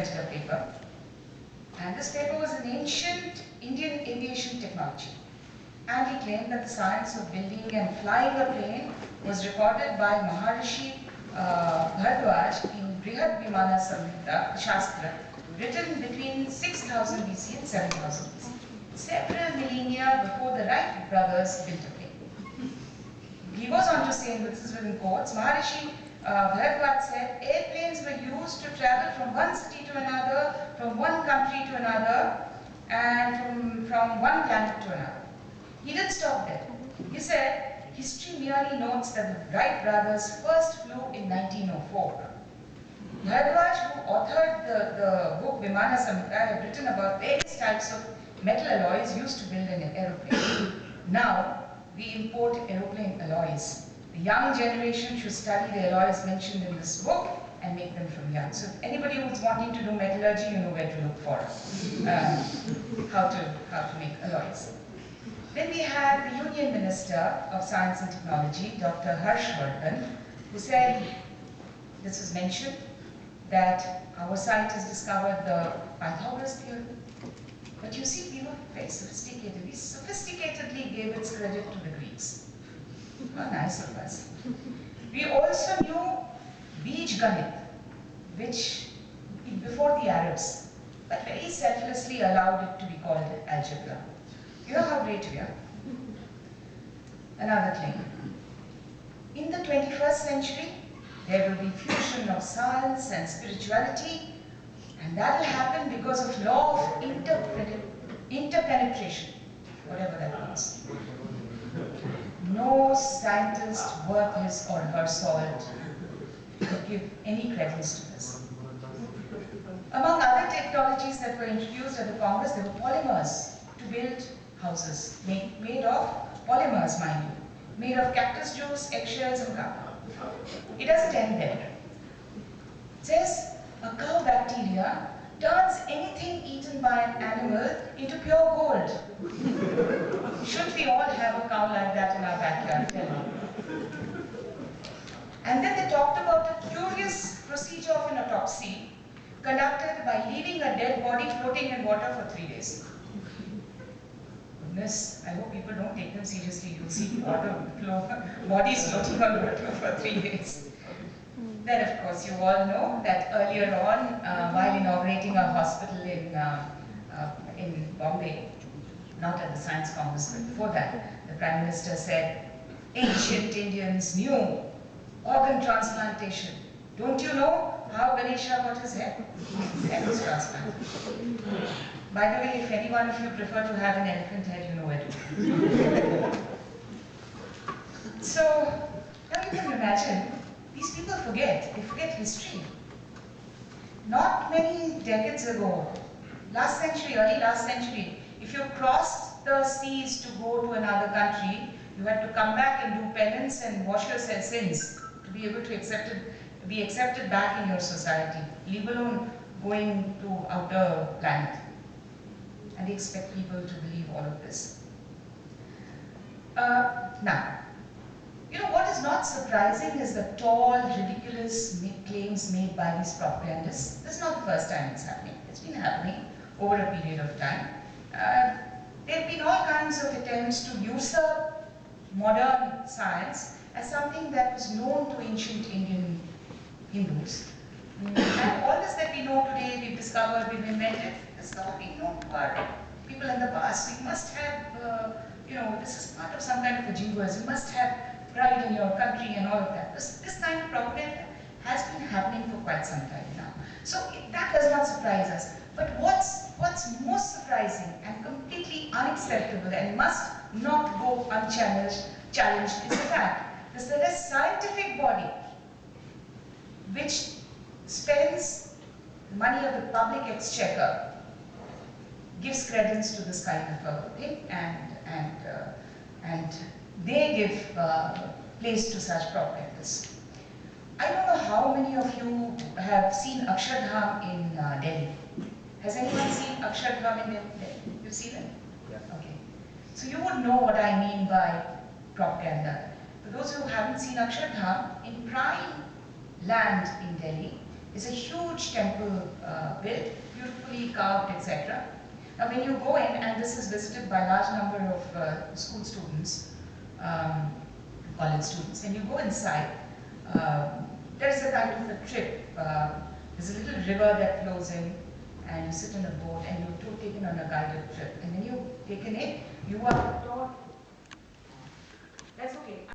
presented a paper. And this paper was an ancient Indian aviation technology. And he claimed that the science of building and flying a plane was recorded by Maharishi Bharadwaj in Brihad Vimana Samhita Shastra, written between 6000 BC and 7000 BC, several millennia before the Wright brothers built a plane. He goes on to say, and this is within quotes, Maharishi Bharadwaj said, airplanes were used to travel from one city to another, from one country to another, and from one planet to another. He didn't stop there. He said, history merely notes that the Wright brothers first flew in 1904. Bharadwaj, who authored the book Vimana Samhita, had written about various types of metal alloys used to build an aeroplane. Now, we import aeroplane alloys. The young generation should study the alloys mentioned in this book and make them from young. So if anybody who's wanting to do metallurgy, you know where to look for how to make alloys. Then we had the Union Minister of Science and Technology, Dr. Harshvardhan, who said, this was mentioned, that our scientists discovered the Pythagoras theorem. But you see, we were very sophisticated. We sophisticatedly gave its credit to the Greeks. How nice of us. We also knew Bij Ganit, which before the Arabs, but very selflessly allowed it to be called algebra. You know how great we are? Another claim. In the 21st century, there will be fusion of science and spirituality, and that will happen because of law of interpenetration, whatever that means. No scientist worth his or her salt would give any credence to this. Among other technologies that were introduced at the Congress, there were polymers to build houses, made of polymers, mind you, made of cactus juice, eggshells, and gum. It doesn't end there. It says a cow bacteria turns anything eaten by an animal into pure gold. Should we all have a cow like that in our backyard? Tell me. And then they talked about a curious procedure of an autopsy conducted by leaving a dead body floating in water for 3 days. Goodness, I hope people don't take them seriously. You'll see bodies floating on water for 3 days. Then, of course, you all know that earlier on, while inaugurating a hospital in Bombay, not at the Science Congress, but before that, the Prime Minister said, ancient Indians knew organ transplantation. Don't you know how Ganesha got his head? His head was transplanted. By the way, if any one of you prefer to have an elephant head, you know where to go. So, now you can imagine, these people forget. They forget history. Not many decades ago, last century, early last century, if you crossed the seas to go to another country, you had to come back and do penance and wash your sins to be able to be accepted back in your society, leave alone going to outer planet. And they expect people to believe all of this. Now, you know what is not surprising is the tall, ridiculous claims made by these propagandists. This is not the first time it's happening. It's been happening over a period of time. There have been all kinds of attempts to usurp modern science as something that was known to ancient Indian Hindus. And all this that we know today, we've discovered, we've invented, this has not been known to our people in the past. We must have, this is part of some kind of a jingoism. You must have pride in your country and all of that. This kind of propaganda has been happening for quite some time now. So that does not surprise us. But what's most surprising and completely unacceptable and must not go unchallenged is the fact that a scientific body which spends the money of the public exchequer gives credence to this kind of a thing, and they give place to such propagandas. I don't know how many of you have seen Akshardham in Delhi. Has anyone seen Akshardham in Delhi? You've seen it? Yeah. Okay. So you would know what I mean by propaganda. For those who haven't seen Akshardham, in prime land in Delhi, It's a huge temple built, beautifully carved, etc. Now when you go in, and this is visited by a large number of school students, college students, when you go inside, there's a kind of a trip. There's a little river that flows in, and you sit in a boat and you're taken on a guided trip. And when you're taken in, you are taught. That's okay.